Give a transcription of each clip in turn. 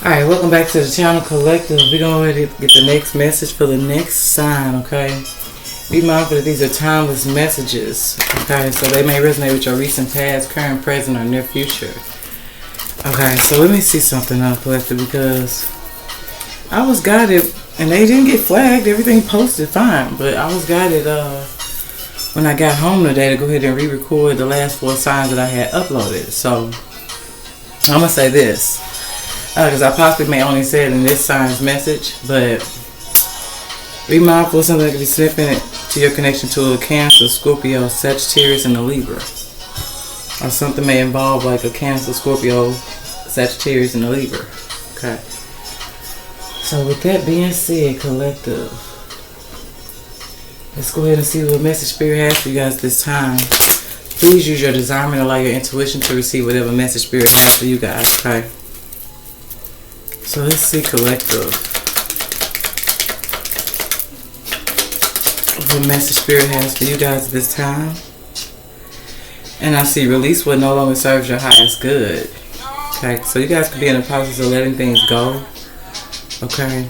Alright, welcome back to the channel Collective. We're going to get the next message for the next sign, okay? Be mindful that these are timeless messages, okay? So they may resonate with your recent past, current, present, or near future. Okay, so let me see something now, Collective, because I was guided, and they didn't get flagged. Everything posted fine, but I was guided when I got home today to go ahead and re-record the last 4 signs that I had uploaded. So I'm going to say this. Because I possibly may only say it in this sign's message, but be mindful of something that could be significant to your connection to a Cancer, Scorpio, Sagittarius, and a Libra. Or something may involve like a Cancer, Scorpio, Sagittarius, and a Libra. Okay. So with that being said, Collective, let's go ahead and see what message Spirit has for you guys this time. Please use your discernment, allow your intuition to receive whatever message Spirit has for you guys, okay? So let's see, Collective, what message Spirit has for you guys this time. And I see release what no longer serves your highest good. Okay, so you guys could be in the process of letting things go. Okay.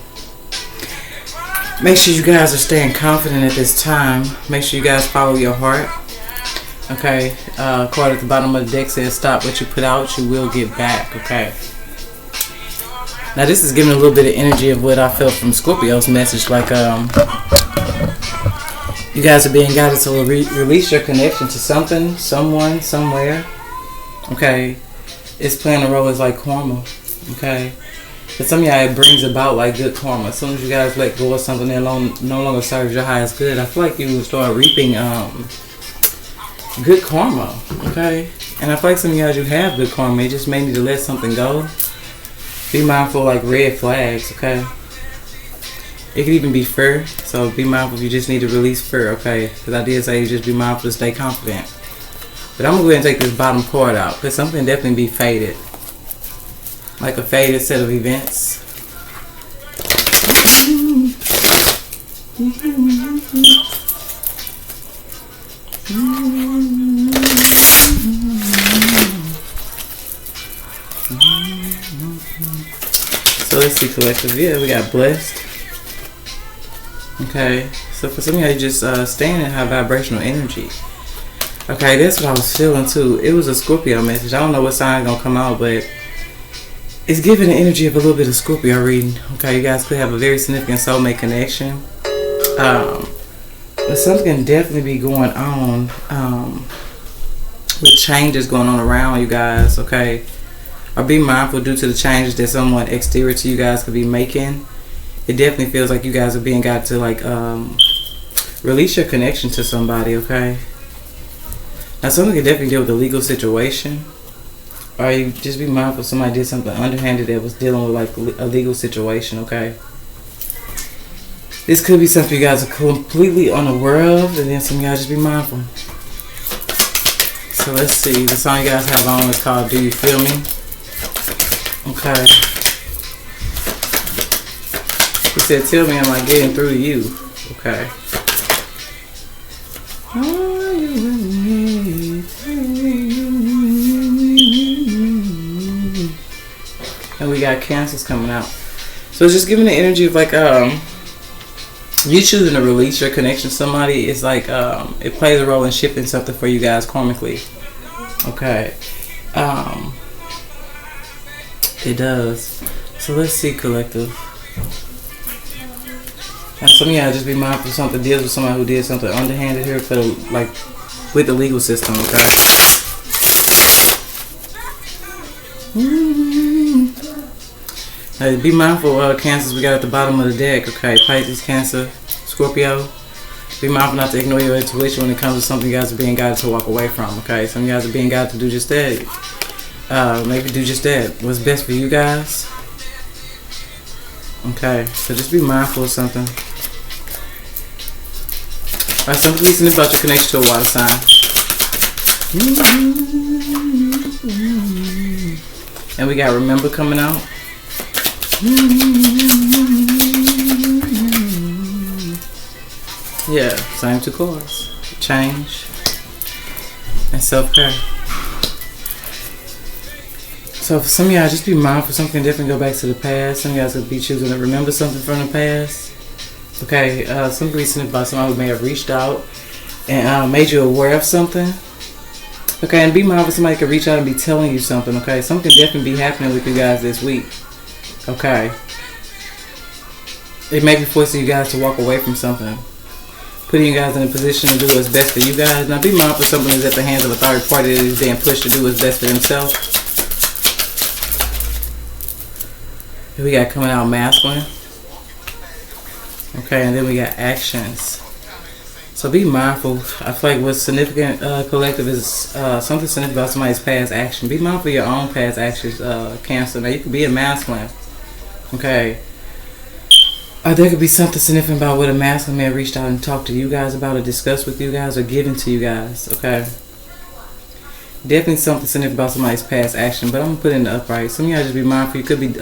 Make sure you guys are staying confident at this time. Make sure you guys follow your heart. Okay, card at the bottom of the deck says stop what you put out, you will get back. Okay. Now this is giving a little bit of energy of what I felt from Scorpio's message, like you guys are being guided to release your connection to something, someone, somewhere. Okay, it's playing a role as like karma. Okay, but some of y'all it brings about like good karma. As soon as you guys let go of something that no longer serves your highest good, I feel like you will start reaping good karma. Okay, and I feel like some of y'all you have good karma. You just may need to let something go. Be mindful like red flags, okay? It could even be fear, so be mindful if you just need to release fear, okay? Because I did say you just be mindful to stay confident. But I'm going to go ahead and take this bottom card out, because something definitely be faded. Like a faded set of events. So let's see, Collective. Yeah, we got blessed. Okay, so for some of you just staying in high vibrational energy. Okay, that's what I was feeling too. It was a Scorpio message. I don't know what sign gonna come out, but it's giving the energy of a little bit of Scorpio reading. Okay, you guys could have a very significant soulmate connection. But something can definitely be going on with changes going on around you guys. Okay. Or be mindful due to the changes that someone exterior to you guys could be making. It definitely feels like you guys are being guided to like release your connection to somebody, okay? Now something can definitely deal with a legal situation. Or you just be mindful somebody did something underhanded that was dealing with like a legal situation, okay? This could be something you guys are completely unaware of, and then some of y'all just be mindful. So let's see, the song you guys have on is called Do You Feel Me? Okay. He said, tell me, am I getting through to you? Okay. Are you with me? And we got Cancers coming out. So it's just giving the energy of like, you choosing to release your connection to somebody is like, it plays a role in shifting something for you guys karmically. Okay. It does. So let's see, Collective. And some of y'all just be mindful if something deals with somebody who did something underhanded here for like with the legal system, okay? Now, be mindful of Cancers we got at the bottom of the deck, okay? Pisces, Cancer, Scorpio. Be mindful not to ignore your intuition when it comes to something you guys are being guided to walk away from, okay? Some of you guys are being guided to do just that. Maybe do just that. What's best for you guys? Okay, so just be mindful of something. Alright, something listening about your connection to a water sign. And we got Remember coming out. Yeah, same 2 cards. Change and self-care. So for some of y'all, just be mindful. Something different go back to the past. Some of y'all could be choosing to remember something from the past. Okay, something recent about someone who may have reached out and made you aware of something. Okay, and be mindful somebody could reach out and be telling you something. Okay, something definitely be happening with you guys this week. Okay, it may be forcing you guys to walk away from something, putting you guys in a position to do what's best for you guys. Now be mindful something is at the hands of a third party that is being pushed to do what's best for themselves. We got coming out masculine. Okay, and then we got actions. So be mindful. I feel like what's significant, collective, is something significant about somebody's past action. Be mindful of your own past actions, Cancer. Now you could be a masculine. Okay. Or there could be something significant about what a masculine man reached out and talked to you guys about or discussed with you guys or given to you guys. Okay. Definitely something significant about somebody's past action, but I'm going to put it in the upright. Some of y'all just be mindful. You could be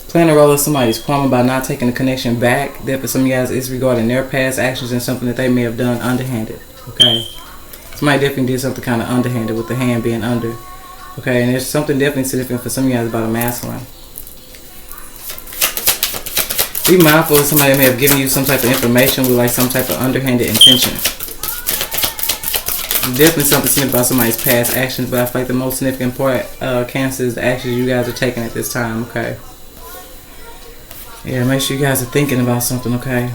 playing a role of somebody's karma by not taking the connection back. That for some of you guys is regarding their past actions and something that they may have done underhanded. Okay. Somebody definitely did something kind of underhanded with the hand being under. Okay, and there's something definitely significant for some of you guys about a masculine. Be mindful of somebody may have given you some type of information with like some type of underhanded intention. Definitely something significant about somebody's past actions, but I feel like the most significant part, Cancer, is the actions you guys are taking at this time. Okay. Yeah, make sure you guys are thinking about something, okay?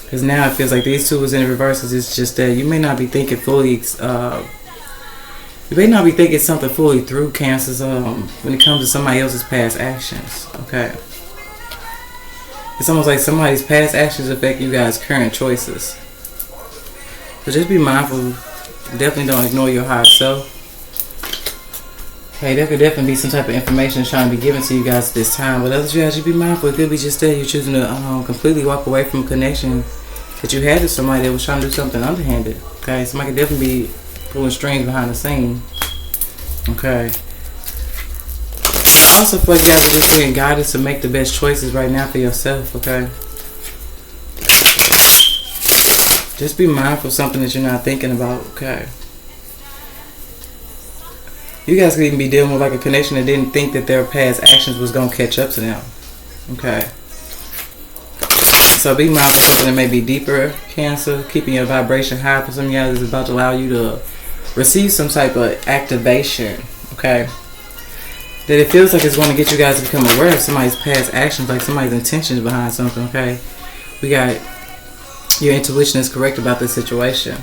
Because now it feels like these two is in reverses. It's just that you may not be thinking fully, you may not be thinking something fully through, Cancers, when it comes to somebody else's past actions, okay? It's almost like somebody's past actions affect you guys' current choices. So just be mindful. Definitely don't ignore your higher self. Hey, there could definitely be some type of information trying to be given to you guys at this time. But others, you guys should be mindful. It could be just that you're choosing to completely walk away from a connection that you had to somebody that was trying to do something underhanded. Okay, somebody could definitely be pulling strings behind the scene. Okay. I also feel like you guys are just being guided to make the best choices right now for yourself. Okay. Just be mindful of something that you're not thinking about. Okay. You guys could even be dealing with like a connection that didn't think that their past actions was going to catch up to them. Okay. So be mindful of something that may be deeper, Cancer. Keeping your vibration high for some of you guys is about to allow you to receive some type of activation. Okay. That it feels like it's going to get you guys to become aware of somebody's past actions, like somebody's intentions behind something. Okay. We got your intuition is correct about this situation.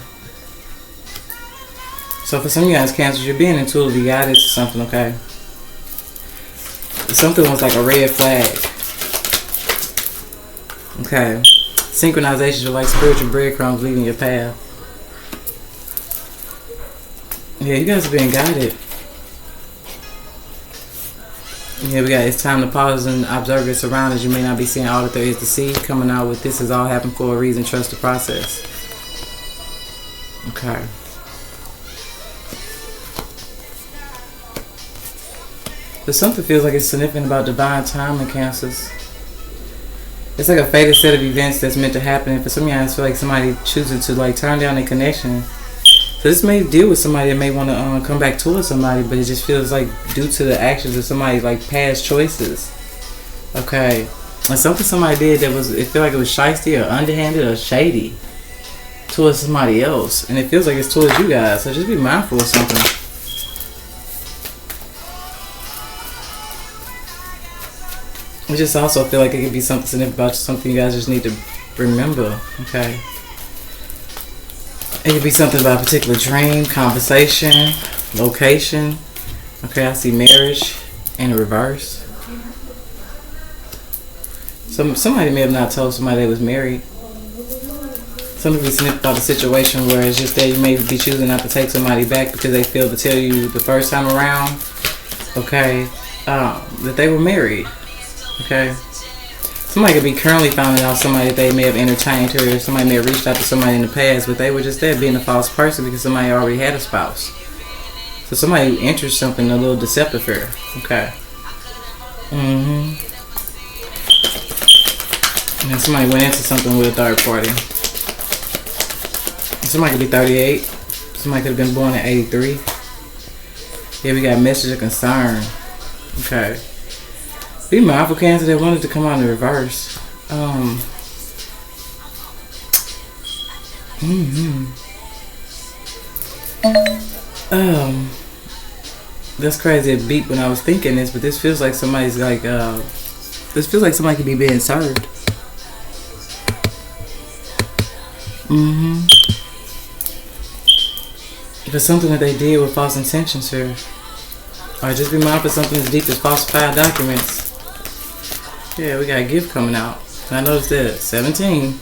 So for some of you guys, Cancers, you're being intuitively guided to something, okay? Something was like a red flag. Okay. Synchronizations are like spiritual breadcrumbs leading your path. Yeah, you guys are being guided. Yeah, we got it's time to pause and observe your surroundings. You may not be seeing all that there is to see. Coming out with this has all happened for a reason. Trust the process. Okay. But something feels like it's significant about divine timing, Cancers. It's like a fated set of events that's meant to happen. And for some of you guys, feel like somebody choosing to like turn down their connection. So this may deal with somebody that may want to come back towards somebody, but it just feels like due to the actions of somebody's like past choices. Okay. And something somebody did that was, it feel like it was shiesty or underhanded or shady towards somebody else. And it feels like it's towards you guys. So just be mindful of something. I just also feel like it could be something significant about something you guys just need to remember, okay? It could be something about a particular dream, conversation, location. Okay, I see marriage in the reverse. Somebody may have not told somebody they was married. Something could be significant about the situation where it's just that you may be choosing not to take somebody back because they failed to tell you the first time around, okay, that they were married. Okay. Somebody could be currently finding out somebody that they may have entertained or somebody may have reached out to somebody in the past, but they were just there being a false person because somebody already had a spouse. So somebody who enters something a little deceptive here. Okay. And then somebody went into something with a third party. Somebody could be 38. Somebody could have been born in 83. Yeah, we got message of concern. Okay. Be mindful, Cancer, that wanted to come out in reverse. That's crazy. It beat when I was thinking this, but this feels like somebody's like, this feels like somebody could be being served. For something that they did with false intentions here. Or just be mindful of something as deep as falsified documents. Yeah, we got a gift coming out. I noticed that. 17.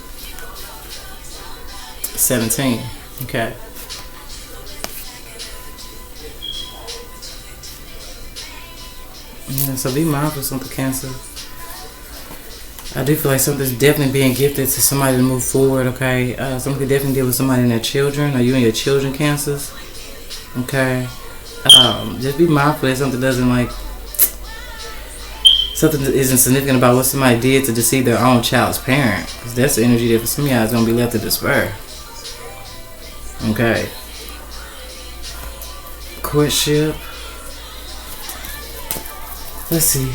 17. Okay. Yeah, so be mindful of something, Cancer. I do feel like something's definitely being gifted to somebody to move forward, okay? Something could definitely deal with somebody and their children. Are you and your children, Cancers? Okay. Just be mindful that something doesn't like... Something that isn't significant about what somebody did to deceive their own child's parent. Because that's the energy that for some of y'all is going to be left in despair. Okay. Courtship. Let's see.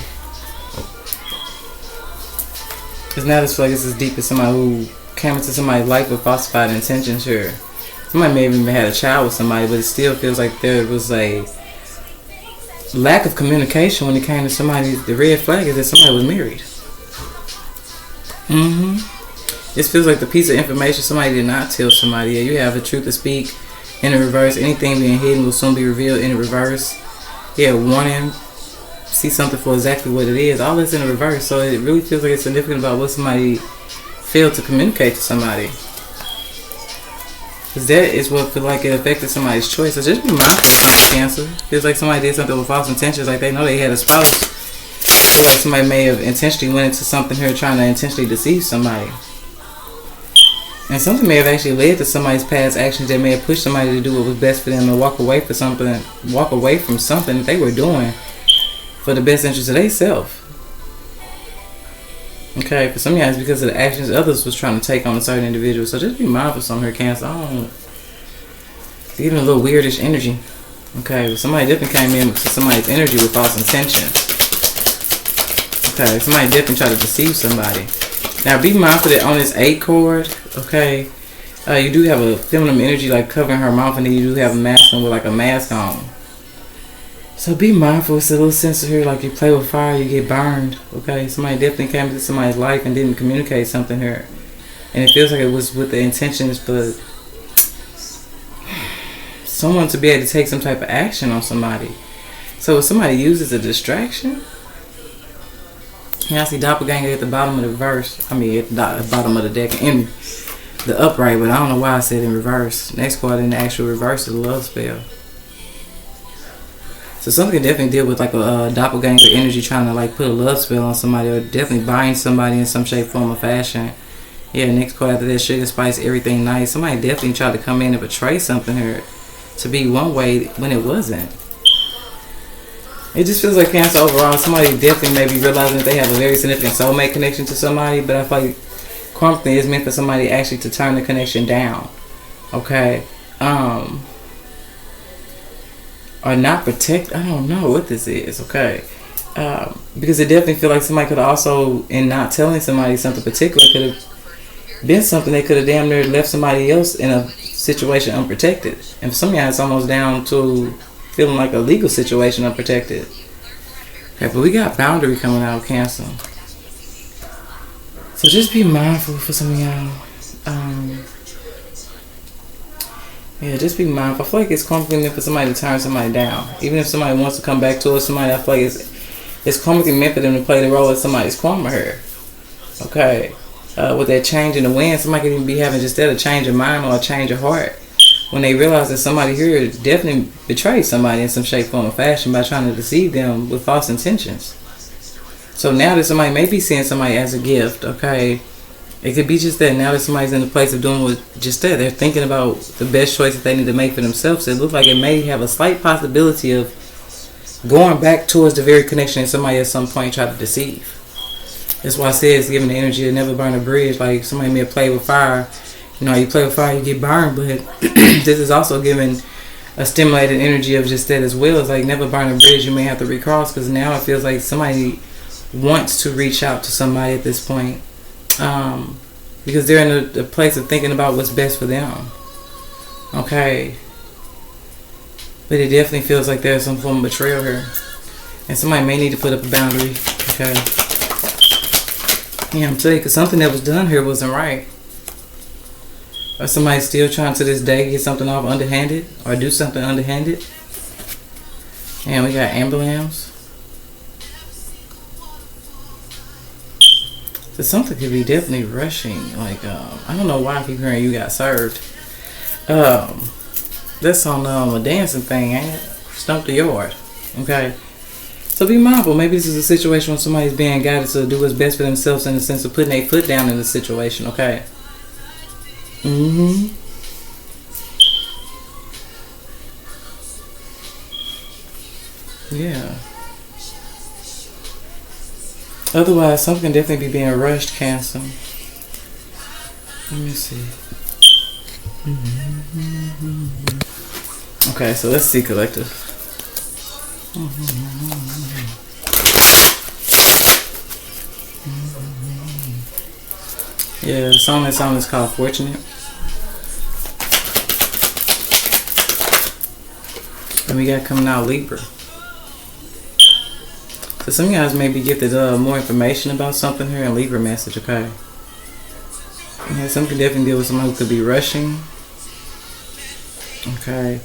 Because now this feels like it's as deep as somebody who came into somebody's life with falsified intentions here. Somebody may have even had a child with somebody, but it still feels like there was a lack of communication when it came to somebody. The red flag is that somebody was married. This feels like the piece of information somebody did not tell somebody. Yeah, you have the truth to speak in the reverse. Anything being hidden will soon be revealed in the reverse. Yeah, warning. See something for exactly what it is. All this in the reverse. So it really feels like it's significant about what somebody failed to communicate to somebody. Because that is what feels like it affected somebody's choice. So just be mindful of Cancer. Feels like somebody did something with false intentions. Like they know they had a spouse. Feel like somebody may have intentionally went into something here trying to intentionally deceive somebody. And something may have actually led to somebody's past actions that may have pushed somebody to do what was best for them and walk away from something that they were doing for the best interest of themselves. Okay, for some of y'all it's because of the actions others was trying to take on a certain individual. So just be mindful of some here, Cancer. It's even a little weirdish energy. Okay, but somebody definitely came in to somebody's energy with false intentions. Okay, somebody definitely tried to deceive somebody. Now be mindful that on this 8 cord, okay, you do have a feminine energy like covering her mouth, and then you do have a masculine with like a mask on. So be mindful. It's a little sense here, like you play with fire, you get burned. Okay, somebody definitely came into somebody's life and didn't communicate something here, and it feels like it was with the intentions for someone to be able to take some type of action on somebody. So if somebody uses a distraction, yeah, I see doppelganger at the bottom of the verse. I mean, at the bottom of the deck in the upright, but I don't know why I said in reverse. Next card in the actual reverse is a love spell. So something can definitely deal with like a doppelganger energy trying to like put a love spell on somebody, or definitely bind somebody in some shape, form, or fashion. Yeah, next card after that, sugar, spice, everything nice. Somebody definitely tried to come in and portray something here to be one way when it wasn't. It just feels like Cancer overall, somebody definitely may be realizing that they have a very significant soulmate connection to somebody, but I feel like karmically is meant for somebody actually to turn the connection down. Okay. Or not protect. I don't know what this is. Okay. Because it definitely feel like somebody could also, in not telling somebody something particular, could have been something they could have damn near left somebody else in a situation unprotected. And for some of y'all, it's almost down to feeling like a legal situation unprotected. Okay, but we got boundary coming out of Cancer. So just be mindful for some of y'all. Yeah, just be mindful. I feel like it's karmically meant for somebody to turn somebody down. Even if somebody wants to come back towards somebody, I feel like it's karmically meant for them to play the role of somebody's karma here. Okay. With that change in the wind, somebody can even be having just that a change of mind or a change of heart when they realize that somebody here definitely betrayed somebody in some shape, form, or fashion by trying to deceive them with false intentions. So now that somebody may be seeing somebody as a gift, okay, it could be just that now that somebody's in the place of doing what just that, they're thinking about the best choice that they need to make for themselves. It looks like it may have a slight possibility of going back towards the very connection that somebody at some point tried to deceive. That's why I said it's giving the energy to never burn a bridge. Like somebody may play with fire. You know, you play with fire, you get burned, but this is also giving a stimulated energy of just that as well. It's like never burn a bridge you may have to recross, because now it feels like somebody wants to reach out to somebody at this point, because they're in a place of thinking about what's best for them. Okay. But it definitely feels like there's some form of betrayal here. And somebody may need to put up a boundary. Okay. Yeah, I'm telling you, because something that was done here wasn't right. Or somebody's still trying to this day get something off underhanded, or do something underhanded. And we got ambulance. So something could be definitely rushing. Like, I don't know why I keep hearing you got served. That's on a dancing thing, ain't it? Stump the yard. Okay. So be mindful. Maybe this is a situation where somebody's being guided to do what's best for themselves in the sense of putting their foot down in the situation. Okay. Yeah. Otherwise, something can definitely be being rushed, Cancer. Let me see. Okay, so let's see, collective. Yeah, the song is called Fortunate. And we got coming out Libra. So some of you guys may be gifted more information about something here in Libra message, okay? Yeah, some can definitely deal with someone who could be rushing. Okay.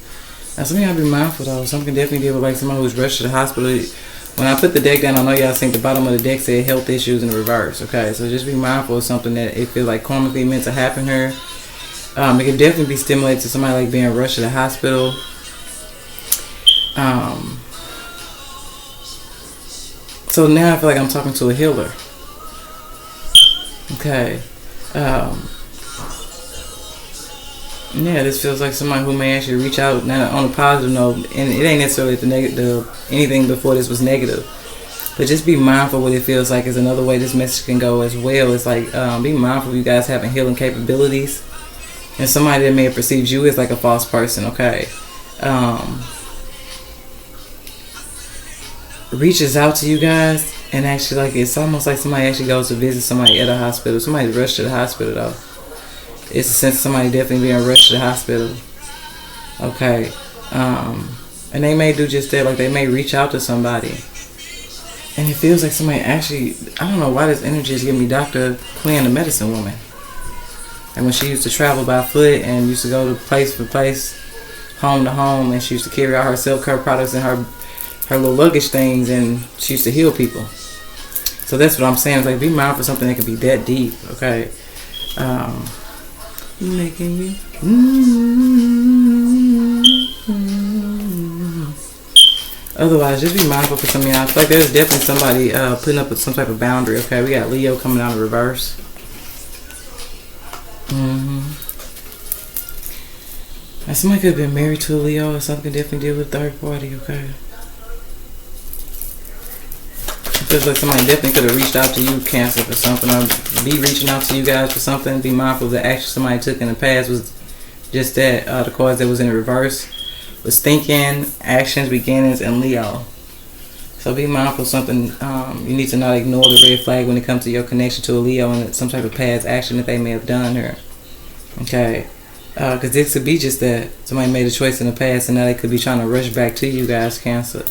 Now some of y'all be mindful though. Some can definitely deal with like someone who's rushed to the hospital. When I put the deck down, I know y'all think the bottom of the deck said health issues in the reverse. Okay, so just be mindful of something that it feels like karmically meant to happen here. It can definitely be stimulated to somebody like being rushed to the hospital. So now I feel like I'm talking to a healer. Okay. Yeah, this feels like somebody who may actually reach out now on a positive note, and it ain't necessarily anything before this was negative, but just be mindful what it feels like is another way this message can go as well. It's like be mindful of you guys having healing capabilities, and somebody that may have perceived you as like a false person. Okay, reaches out to you guys, and actually like it's almost like somebody actually goes to visit somebody at a hospital. Somebody rushed to the hospital though. It's a sense of somebody definitely being rushed to the hospital. Okay. And they may do just that. Like they may reach out to somebody. And it feels like somebody actually, I don't know why this energy is giving me Dr. Quinn, the medicine woman. And when she used to travel by foot and used to go to place for place, home to home, and she used to carry out her self-care products and her little luggage things, and she used to heal people. So that's what I'm saying. It's like be mindful of something that can be that deep. Okay. Making me otherwise just be mindful for some of y'all. I feel like there's definitely somebody putting up with some type of boundary. Okay, we got Leo coming out in reverse. Now somebody could have been married to a Leo, or something could definitely deal with third party. Okay, it feels like somebody definitely could have reached out to you, Cancer, for something, or be reaching out to you guys for something. Be mindful of the action somebody took in the past was just that. The cards that was in the reverse was thinking, actions, beginnings, and Leo. So be mindful of something. You need to not ignore the red flag when it comes to your connection to a Leo and some type of past action that they may have done here. Okay, because this could be just that somebody made a choice in the past and now they could be trying to rush back to you guys, Cancer.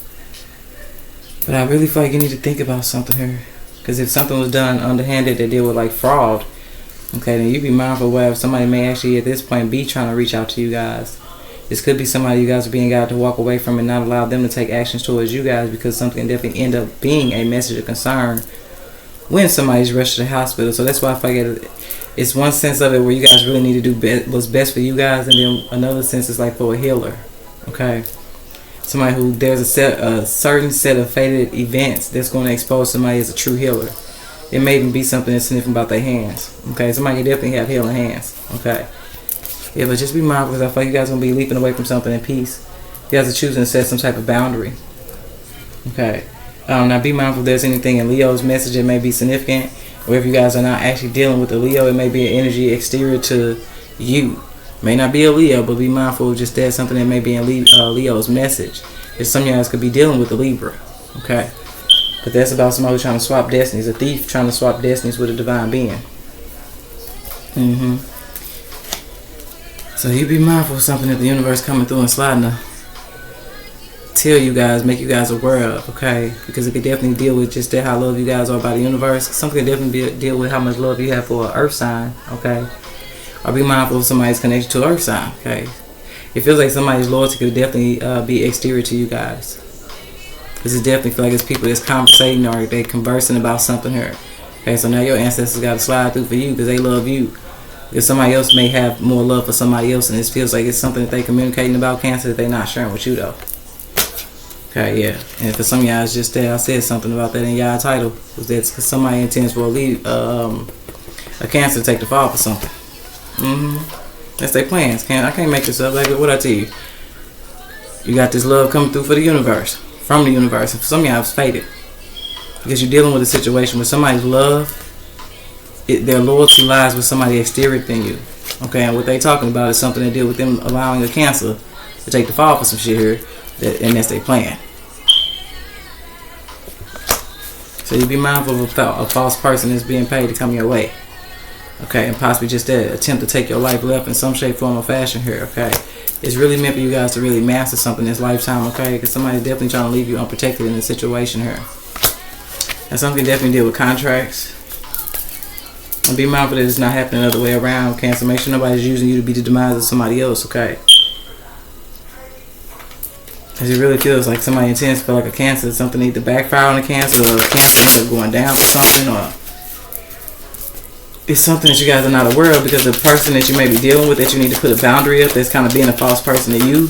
But I really feel like you need to think about something here. Because if something was done underhanded that deal with like fraud, okay, then you be mindful of where somebody may actually at this point be trying to reach out to you guys. This could be somebody you guys are being guided to walk away from and not allow them to take actions towards you guys, because something can definitely end up being a message of concern when somebody's rushed to the hospital. So that's why I feel like it's one sense of it where you guys really need to do what's best for you guys, and then another sense is like for a healer. Okay. Somebody who there's a certain set of fated events that's going to expose somebody as a true healer. It may even be something that's significant about their hands. Okay, somebody can definitely have healing hands. Okay, yeah, but just be mindful, because I feel like you guys are going to be leaping away from something in peace. You guys are choosing to set some type of boundary. Okay, now be mindful if there's anything in Leo's message that may be significant, or if you guys are not actually dealing with the Leo, it may be an energy exterior to you. May not be a Leo, but be mindful of just that, something that may be in Leo's message. If some of you guys could be dealing with a Libra, okay? But that's about somebody who's trying to swap destinies, a thief trying to swap destinies with a divine being. So you be mindful of something that the universe coming through and sliding to tell you guys, make you guys aware of, okay? Because it could definitely deal with just that, how love you guys are by the universe. Something could definitely deal with how much love you have for an earth sign, okay? Or be mindful of somebody's connection to an earth sign, okay? It feels like somebody's loyalty could definitely be exterior to you guys. This is definitely feel like it's people that's conversating or they conversing about something here. Okay, so now your ancestors got to slide through for you because they love you. Because somebody else may have more love for somebody else, and it feels like it's something that they communicating about, Cancer, that they not sharing with you though. Okay, yeah. And for some of y'all, it's just that I said something about that in y'all title. Was that because somebody intends for a Cancer to take the fall for something. That's their plans. I can't make this up. Like what I tell you. You got this love coming through for the universe. From the universe. And for some of y'all, it's fated. Because you're dealing with a situation where somebody's love, their loyalty lies with somebody exterior than you. Okay, and what they talking about is something to deal with them allowing a Cancer to take the fall for some shit here. And that's their plan. So you be mindful of a false person that's being paid to come your way. Okay, and possibly just that attempt to take your life left in some shape, form, or fashion here. Okay, it's really meant for you guys to really master something this lifetime. Okay, because somebody's definitely trying to leave you unprotected in this situation here. And something definitely deal with contracts. And be mindful that it's not happening the other way around, Cancer. Make sure nobody's using you to be the demise of somebody else. Okay. Because it really feels like somebody intends to feel like a Cancer. Something need to backfire on a Cancer, or a Cancer end up going down for something, or it's something that you guys are not aware of because the person that you may be dealing with that you need to put a boundary up, that's kind of being a false person to you.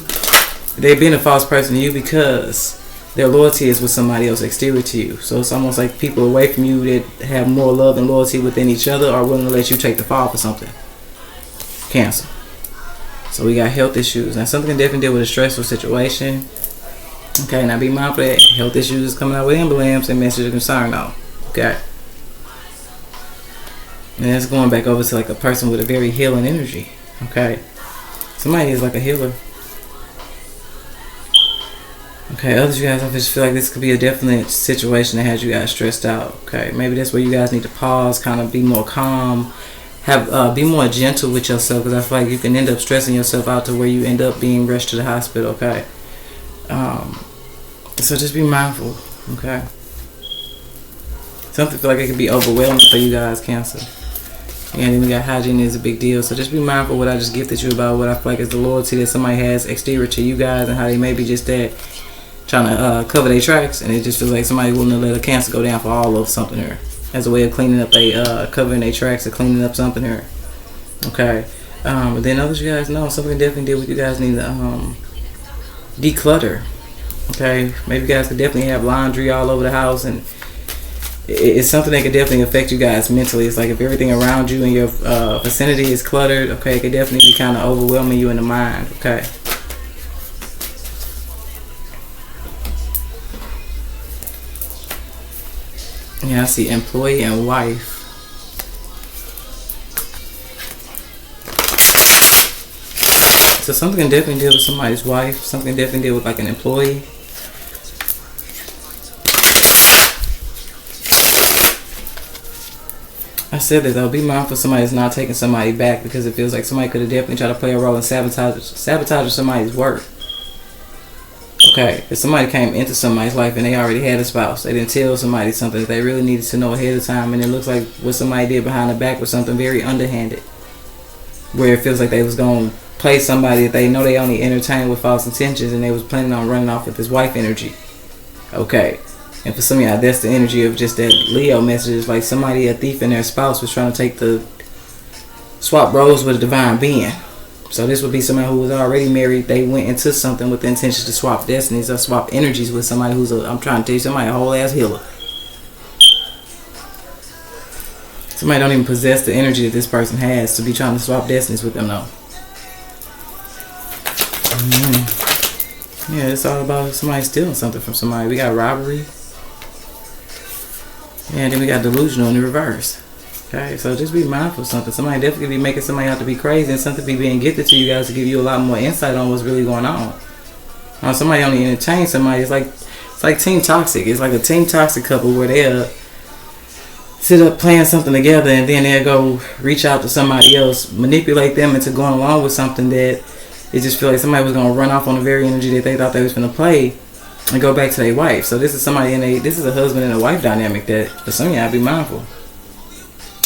They're being a false person to you because their loyalty is with somebody else exterior to you. So it's almost like people away from you that have more love and loyalty within each other are willing to let you take the fall for something. Cancer. So we got health issues. Now something can definitely deal with a stressful situation. Okay, now be mindful that health issues is coming out with emblems and message of concern though. Okay. And that's going back over to like a person with a very healing energy. Okay. Somebody is like a healer. Okay, others you guys, I just feel like this could be a definite situation that has you guys stressed out. Okay, maybe that's where you guys need to pause, kind of be more calm, be more gentle with yourself, because I feel like you can end up stressing yourself out to where you end up being rushed to the hospital. Okay, so just be mindful. Okay, something feel like it could be overwhelming for you guys, Cancer. And then we got hygiene is a big deal, so just be mindful what I just gifted you about what I feel like is the loyalty that somebody has exterior to you guys, and how they may be just that trying to cover their tracks, and it just feels like somebody willing to let a Cancer go down for all of something here as a way of cleaning up covering their tracks or cleaning up something here. Okay, but then others you guys know something definitely deal with you guys need to declutter. Okay, maybe you guys could definitely have laundry all over the house, and it's something that could definitely affect you guys mentally. It's like if everything around you in your vicinity is cluttered, okay, it could definitely be kind of overwhelming you in the mind. Okay. Yeah, I see employee and wife. So something can definitely deal with somebody's wife. Something can definitely deal with like an employee. I said that though, be mindful somebody's not taking somebody back, because it feels like somebody could have definitely tried to play a role in sabotaging somebody's work. Okay, if somebody came into somebody's life and they already had a spouse, they didn't tell somebody something that they really needed to know ahead of time, and it looks like what somebody did behind the back was something very underhanded, where it feels like they was going to play somebody that they know they only entertained with false intentions, and they was planning on running off with this wife energy. Okay. And for some of y'all, that's the energy of just that Leo message. It's like somebody, a thief and their spouse, was trying to take swap roles with a divine being. So this would be somebody who was already married. They went into something with the intention to swap destinies or swap energies with somebody who's I'm trying to tell you, somebody a whole ass healer. Somebody don't even possess the energy that this person has to be trying to swap destinies with them though. Yeah, it's all about somebody stealing something from somebody. We got robbery. Yeah, and then we got delusional in the reverse. Okay, so just be mindful of something. Somebody definitely be making somebody out to be crazy, and something be being gifted to you guys to give you a lot more insight on what's really going on. Somebody only entertain somebody. It's like Team Toxic. It's like a Team Toxic couple where they'll sit up playing something together, and then they'll go reach out to somebody else, manipulate them into going along with something that it just feel like somebody was gonna run off on the very energy that they thought they was gonna play, and go back to their wife. So this is somebody this is a husband and a wife dynamic that for some of y'all be mindful.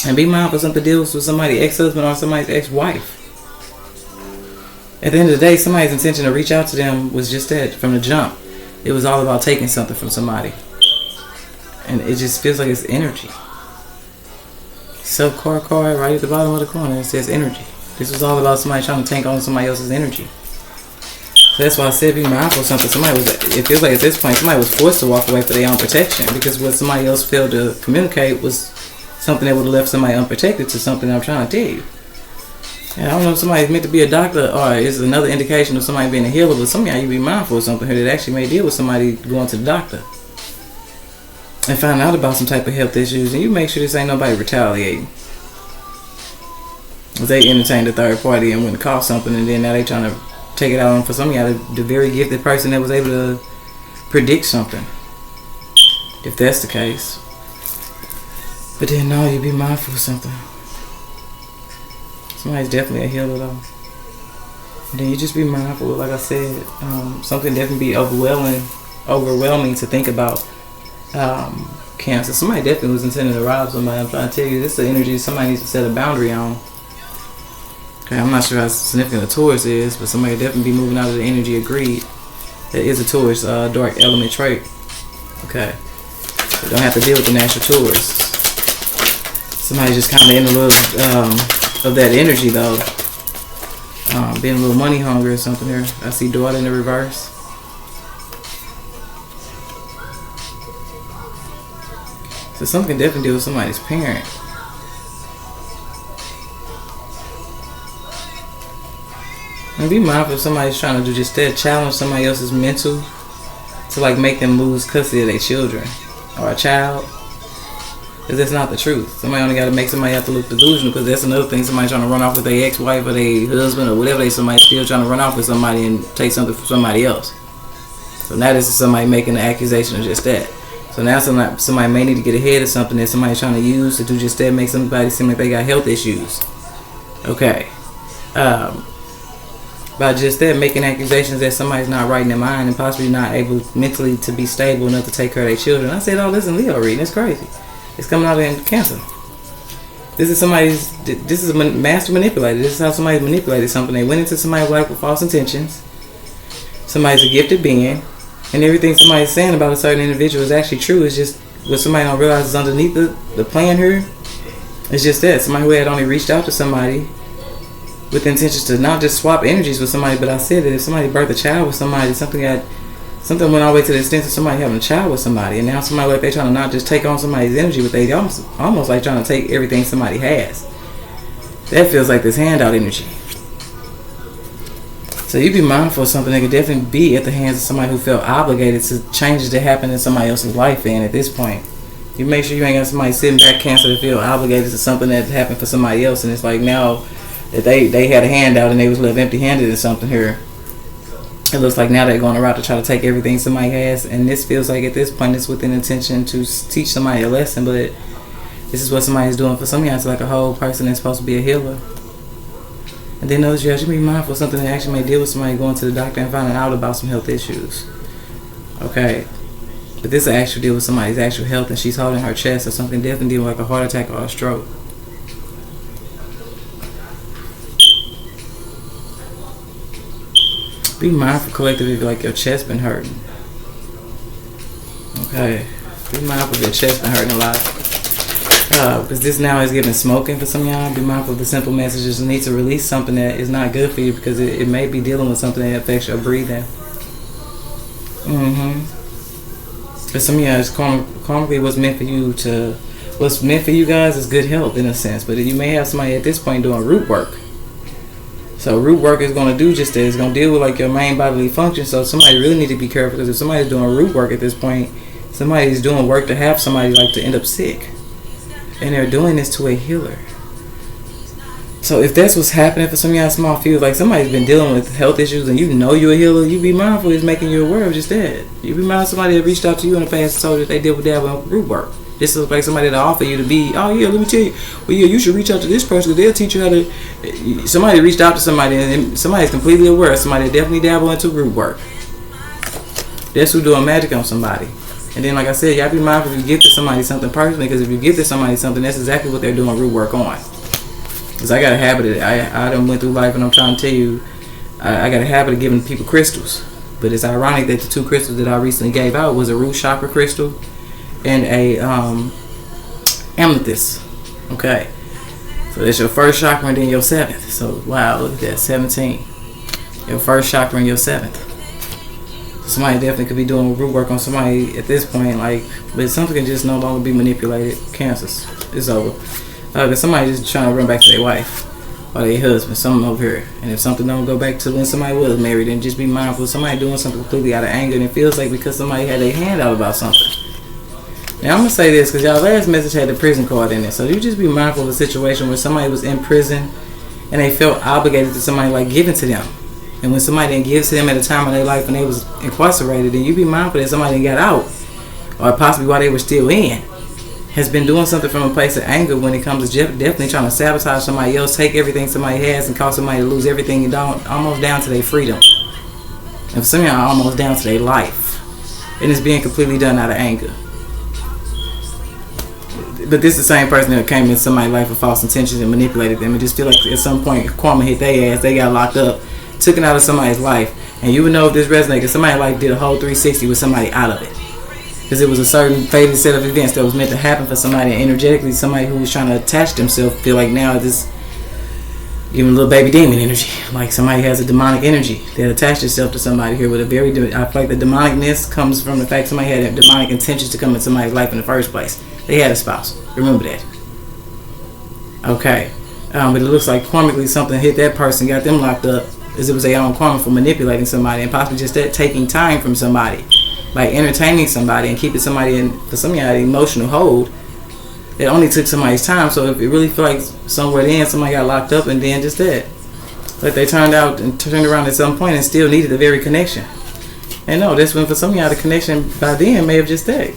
And be mindful of something deals with somebody's ex-husband or somebody's ex-wife. At the end of the day, somebody's intention to reach out to them was just that from the jump. It was all about taking something from somebody. And it just feels like it's energy. Self-card right at the bottom of the corner, it says energy. This was all about somebody trying to tank on somebody else's energy. So that's why I said be mindful of something. It feels like at this point, somebody was forced to walk away for their own protection, because what somebody else failed to communicate was something that would have left somebody unprotected to something I'm trying to tell you. And I don't know if somebody's meant to be a doctor or is another indication of somebody being a healer, but somehow you be mindful of something here that actually may deal with somebody going to the doctor and find out about some type of health issues, and you make sure this ain't nobody retaliating. They entertained a third party and went and caught something, and then now they trying to take it out on for some of y'all, the very gifted person that was able to predict something, if that's the case. But then no, you be mindful of something. Somebody's definitely a healer though. And then you just be mindful, like I said, something definitely be overwhelming to think about. Cancer. Somebody definitely was intending to rob somebody. I'm trying to tell you, this is the energy somebody needs to set a boundary on. Okay, I'm not sure how significant a Taurus is, but somebody definitely be moving out of the energy of greed. That is a Taurus dark element trait. Okay, you don't have to deal with the natural Taurus. Somebody just kind of in a little of that energy though, being a little money hungry or something here. I see daughter in the reverse. So something can definitely deal with somebody's parent. And be mindful if somebody's trying to do just that, challenge somebody else's mental to like make them lose custody of their children or a child. Because that's not the truth. Somebody only got to make somebody have to look delusional, because that's another thing. Somebody trying to run off with their ex-wife or their husband or whatever, somebody still trying to run off with somebody and take something from somebody else. So now this is somebody making the accusation of just that. So now somebody may need to get ahead of something that somebody's trying to use to do just that, make somebody seem like they got health issues. Okay. By just that, making accusations that somebody's not right in their mind and possibly not able mentally to be stable enough to take care of their children. I said, oh, listen, Leo reading. It's crazy. It's coming out in Cancer. This is a master manipulator. This is how somebody manipulated something. They went into somebody's life with false intentions. Somebody's a gifted being. And everything somebody's saying about a certain individual is actually true. It's just what somebody don't realize is underneath the plan here. It's just that. Somebody who had only reached out to somebody with intentions to not just swap energies with somebody, but I said that if somebody birthed a child with somebody, something went all the way to the extent of somebody having a child with somebody, and now somebody like they trying to not just take on somebody's energy, but they almost like trying to take everything somebody has. That feels like this handout energy. So you be mindful of something that could definitely be at the hands of somebody who felt obligated to changes that happen in somebody else's life. And at this point, you make sure you ain't got somebody sitting back Cancer to feel obligated to something that happened for somebody else, and it's like now that they had a handout and they was left empty-handed or something here. It looks like now they're going around to try to take everything somebody has, and this feels like at this point it's with an intention to teach somebody a lesson, but this is what somebody's doing for some of y'all. It's like a whole person that's supposed to be a healer. And then those you should be mindful of something that actually may deal with somebody going to the doctor and finding out about some health issues. Okay. But this will actually deal with somebody's actual health, and she's holding her chest or something, definitely dealing with like a heart attack or a stroke. Be mindful collectively if like your chest been hurting. Okay. Be mindful if your chest been hurting a lot. Because this now is giving smoking for some of y'all. Be mindful of the simple messages. You need to release something that is not good for you, because it may be dealing with something that affects your breathing. Because some of y'all is karmically what's meant for you guys is good health in a sense. But you may have somebody at this point doing root work. So root work is going to do just that. It's going to deal with like your main bodily function. So somebody really need to be careful, because if somebody's doing root work at this point, somebody's doing work to have somebody like to end up sick. And they're doing this to a healer. So if that's what's happening for some of y'all small fields, like somebody's been dealing with health issues and you know you're a healer, you be mindful it's making you aware of just that. You be mindful somebody that reached out to you in the past and told you that they did with that with root work. This is like somebody that offer you to be, oh yeah, let me tell you, well yeah, you should reach out to this person because they'll teach you how to. Somebody reached out to somebody and somebody's completely aware of somebody that definitely dabble into root work. That's who doing magic on somebody. And then like I said, y'all be mindful if you give to somebody something personally, because if you give to somebody something, that's exactly what they're doing root work on. Because I got a habit of I done went through life and I'm trying to tell you, I got a habit of giving people crystals. But it's ironic that the two crystals that I recently gave out was a root chakra crystal and a amethyst. Okay. So that's your first chakra and then your seventh. So wow, look at that, 17. Your first chakra and your seventh. Somebody definitely could be doing root work on somebody at this point, like, but something can just no longer be manipulated. Cancers, it's over. Cause somebody just trying to run back to their wife or their husband, something over here. And if something don't go back to when somebody was married, then just be mindful of somebody doing something completely out of anger, and it feels like because somebody had their hand out about something. Now I'm gonna say this because y'all last message had the prison card in it, so you just be mindful of a situation where somebody was in prison and they felt obligated to somebody like giving to them. And when somebody didn't give to them at a time of their life when they was incarcerated, then you be mindful that somebody got out, or possibly while they were still in, has been doing something from a place of anger when it comes to definitely trying to sabotage somebody else, take everything somebody has, and cause somebody to lose everything and almost down to their freedom. And for some of y'all, almost down to their life. And it's being completely done out of anger. But this is the same person that came in somebody's life with false intentions and manipulated them, and just feel like at some point karma hit their ass, they got locked up, took it out of somebody's life. And you would know if this resonates because somebody like did a whole 360 with somebody out of it. Because it was a certain fated set of events that was meant to happen for somebody, and energetically somebody who was trying to attach themselves feel like now this giving a little baby demon energy. Like somebody has a demonic energy that attached itself to somebody here with a very, I feel like the demonicness comes from the fact somebody had demonic intentions to come in somebody's life in the first place. They had a spouse. Remember that. Okay. But it looks like karmically something hit that person, got them locked up, as it was their own karma for manipulating somebody, and possibly just that taking time from somebody, like entertaining somebody and keeping somebody in, for some of y'all, an emotional hold. It only took somebody's time. So if it really feel like somewhere then somebody got locked up and then just that, like they turned out and turned around at some point and still needed the very connection. And no, that's when for some of y'all the connection by then may have just that.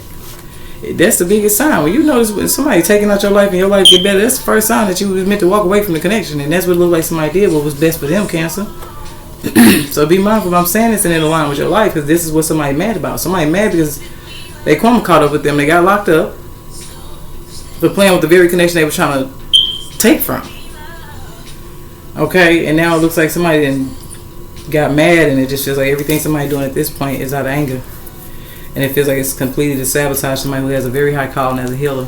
That's the biggest sign. When you notice when somebody taking out your life and your life get better, that's the first sign that you was meant to walk away from the connection. And that's what it looked like somebody did, what was best for them, Cancer. So be mindful. I'm saying this in line with your life because this is what somebody mad about. Somebody mad because they karma caught up with them. They got locked up for playing with the very connection they were trying to take from. Okay, and now it looks like somebody then got mad, and it just feels like everything somebody doing at this point is out of anger. And it feels like it's completely to sabotage somebody who has a very high calling as a healer.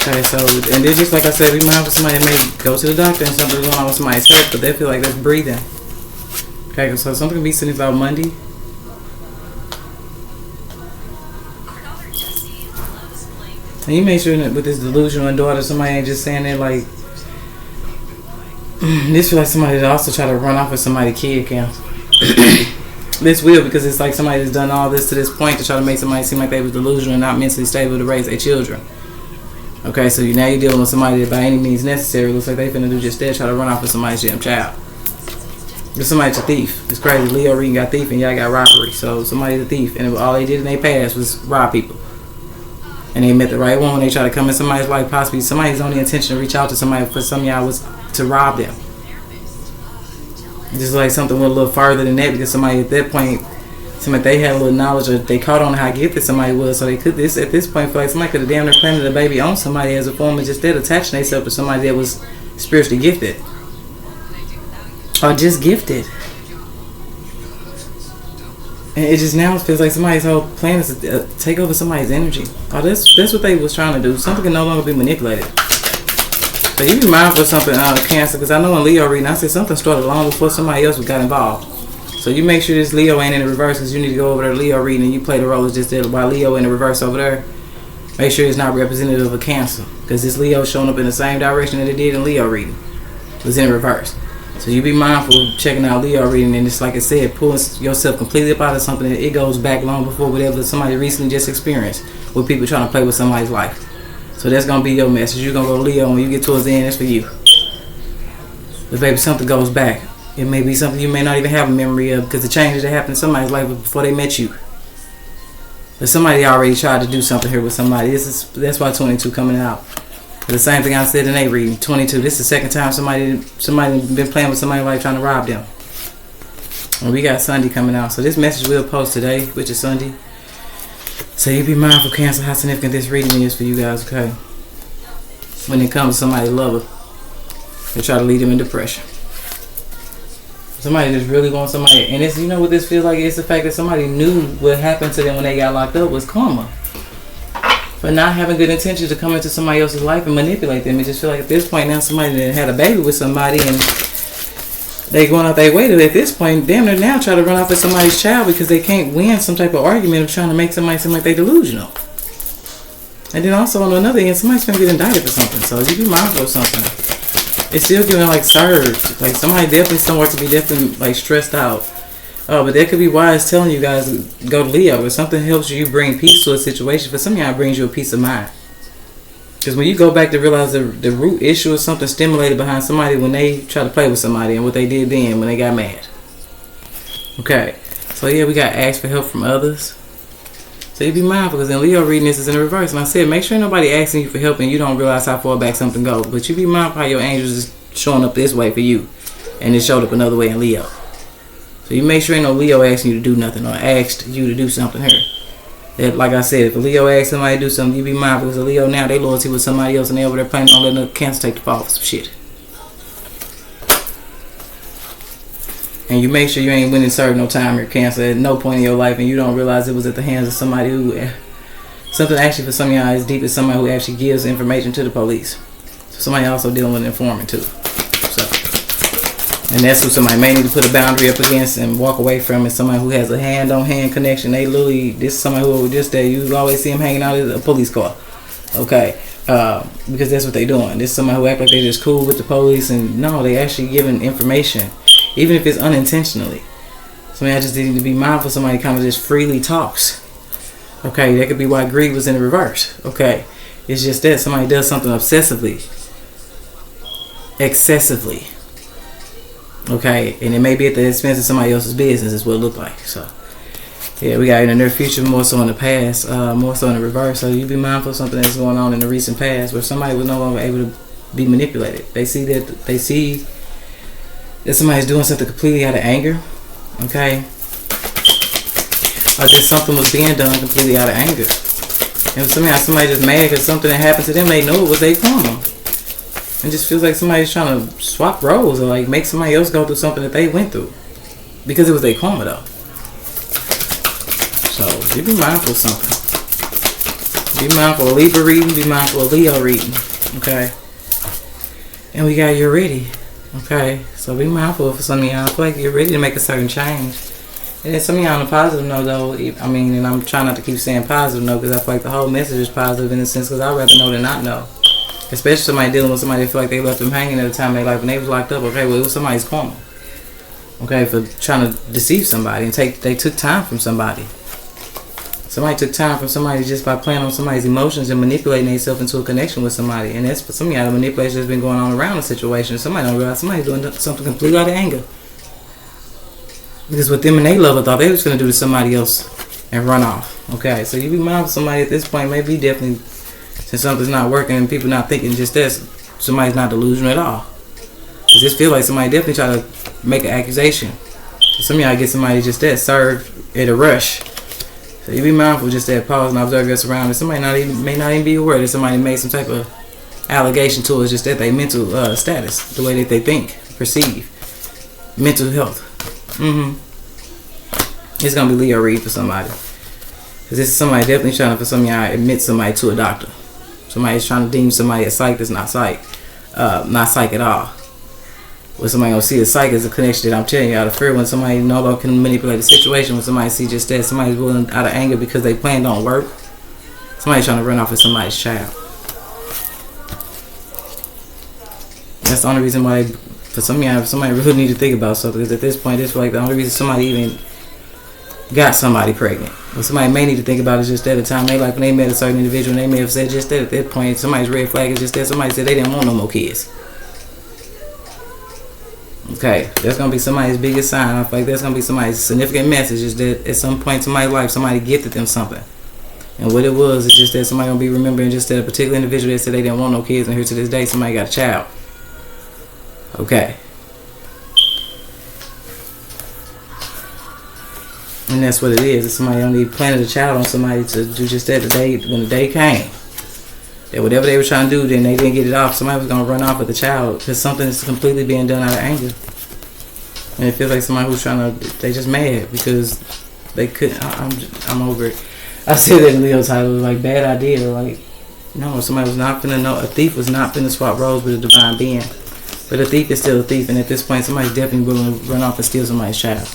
Okay, so, and then just like I said, be mindful somebody may go to the doctor and something's going on with somebody's health, but they feel like that's breathing. Okay, so something can be seen about Monday. And you make sure that with this delusional daughter, somebody ain't just saying that like, this feels like somebody that also try to run off with somebody's kid, Cancer. This will, because it's like somebody that's done all this to this point to try to make somebody seem like they was delusional and not mentally stable to raise their children. Okay, so now you're dealing with somebody that by any means necessary looks like they finna do just that, try to run off with somebody's damn child. If somebody's a thief. It's crazy. Leo Reading got thief and y'all got robbery. So somebody's a thief, and all they did in their past was rob people. And they met the right one when they try to come in somebody's life, possibly somebody's only intention to reach out to somebody for some of y'all was to rob them. Just like something went a little farther than that, because somebody at that point, somebody they had a little knowledge or they caught on how gifted somebody was, so they could at this point feel like somebody could have damn near planted a baby on somebody as a form of just that attaching themselves to somebody that was spiritually gifted. Or just gifted. And it just now feels like somebody's whole plan is to take over somebody's energy. Oh, that's what they was trying to do. Something can no longer be manipulated. So you be mindful of something, Cancer, because I know in Leo reading, I said something started long before somebody else got involved. So you make sure this Leo ain't in the reverse, because you need to go over there Leo reading and you play the role as just there while Leo in the reverse over there. Make sure it's not representative of a Cancer, because this Leo showing up in the same direction that it did in Leo reading. It was in reverse. So you be mindful of checking out Leo reading, and just like I said, pulling yourself completely up out of something that it goes back long before whatever somebody recently just experienced with people trying to play with somebody's life. So that's going to be your message. You're going to go Leo when you get towards the end. It's for you. But baby, something goes back. It may be something you may not even have a memory of because the changes that happened in somebody's life before they met you. But somebody already tried to do something here with somebody. That's why 22 coming out. But the same thing I said in a reading. 22. This is the second time somebody been playing with somebody's life trying to rob them. And we got Sunday coming out. So this message will post today, which is Sunday. So you be mindful, Cancer, how significant this reading is for you guys, okay? When it comes to somebody lover, they try to lead them in depression. Somebody just really wants somebody, and it's, you know what this feels like? It's the fact that somebody knew what happened to them when they got locked up was karma. For not having good intentions to come into somebody else's life and manipulate them. It just feel like at this point now somebody that had a baby with somebody and they going out their way to, at this point, damn, they're now trying to run off with somebody's child because they can't win some type of argument of trying to make somebody seem like they delusional. And then also on another end, somebody's gonna get indicted for something. So you be mindful of something. It's still giving like surge. Like somebody definitely somewhere to be definitely like stressed out. But that could be why it's telling you guys to go to Leo. If something helps you bring peace to a situation, for some of y'all it brings you a peace of mind. Because when you go back to realize the root issue is something stimulated behind somebody when they try to play with somebody and what they did then when they got mad. Okay. So yeah, we got asked for help from others. So you be mindful because in Leo reading this is in the reverse. And I said, make sure nobody asking you for help and you don't realize how far back something goes. But you be mindful how your angels is showing up this way for you. And it showed up another way in Leo. So you make sure ain't no Leo asking you to do nothing or asked you to do something here. That, like I said, if a Leo asks somebody to do something, you be mindful because a Leo now, they loyalty with somebody else and they over there planning on letting the Cancer take the fall for some shit. And you make sure you ain't winning serve no time here, Cancer, at no point in your life and you don't realize it was at the hands of somebody who, something actually for some of y'all as deep as somebody who actually gives information to the police. So somebody also dealing with an informant too. And that's who somebody may need to put a boundary up against and walk away from. Is somebody who has a hand-on-hand connection. They literally, this is somebody who just that you always see them hanging out at a police car. Okay, because that's what they doing. This is somebody who act like they just cool with the police, and no, they actually giving information, even if it's unintentionally. Somebody I just need to be mindful. Somebody kind of just freely talks. Okay, that could be why greed was in the reverse. Okay, it's just that somebody does something obsessively, excessively. Okay, and it may be at the expense of somebody else's business is what it look like. So yeah, we got in the near future, more so in the past, more so in the reverse. So you be mindful of something that's going on in the recent past where somebody was no longer able to be manipulated. They see that somebody's doing something completely out of anger. Okay, or that something was being done completely out of anger. And somebody just mad because something that happened to them, they know it was their karma. It just feels like somebody's trying to swap roles or like make somebody else go through something that they went through. Because it was their karma though. So, you be mindful of something. Be mindful of Libra reading, be mindful of Leo reading. Okay? And we got you're ready. Okay? So be mindful for some of y'all. I feel like you're ready to make a certain change. And then some of y'all on a positive note though, I mean, and I'm trying not to keep saying positive note because I feel like the whole message is positive in a sense because I'd rather know than not know. Especially somebody dealing with somebody that feel like they left them hanging at the time of their life when they was locked up. Okay, well, it was somebody's karma. Okay, for trying to deceive somebody and they took time from somebody. Somebody took time from somebody just by playing on somebody's emotions and manipulating themselves into a connection with somebody. And that's for some of y'all, the manipulation that's been going on around the situation. Somebody don't realize somebody's doing something completely out of anger. Because what them and they lover thought they was going to do to somebody else and run off. Okay, so you be mindful of somebody at this point may be definitely, since something's not working and people not thinking just this, somebody's not delusional at all. It just feel like somebody definitely try to make an accusation. So some of y'all get somebody just that served at a rush. So you be mindful just that, pause and observe your surroundings. Somebody may not even be aware that somebody made some type of allegation to us, just that they mental status, the way that they think, perceive, mental health. It's gonna be Leo read for somebody. Cause this is somebody definitely trying to, for some of y'all, admit somebody to a doctor. Somebody's trying to deem somebody a psych that's not psych. Not psych at all. When somebody gonna see a psych as a connection that I'm telling you out of fear when somebody no longer can manipulate the situation, when somebody see just that, somebody's willing out of anger because they plan don't work. Somebody's trying to run off with somebody's child. That's the only reason why, for some of y'all, somebody really need to think about something. Because at this point, it's like the only reason somebody even got somebody pregnant. What somebody may need to think about is just at the time they like when they met a certain individual and they may have said just that at that point somebody's red flag is just that somebody said they didn't want no more kids. Okay, that's gonna be somebody's biggest sign. I feel like that's gonna be somebody's significant message is that at some point in somebody's life somebody gifted them something. And what it was is just that somebody gonna be remembering just that a particular individual that said they didn't want no kids and here to this day somebody got a child. Okay. And that's what it is. If somebody only planted a child on somebody to do just that when the day came. That whatever they were trying to do, then they didn't get it off. Somebody was going to run off with the child because something is completely being done out of anger. And it feels like somebody who's trying to, they just mad because they couldn't, I'm over it. I said that in Leo's title, it was like bad idea. Like, no, somebody was not finna know, a thief was not finna swap roles with a divine being. But a thief is still a thief, and at this point, somebody's definitely willing to run off and steal somebody's child.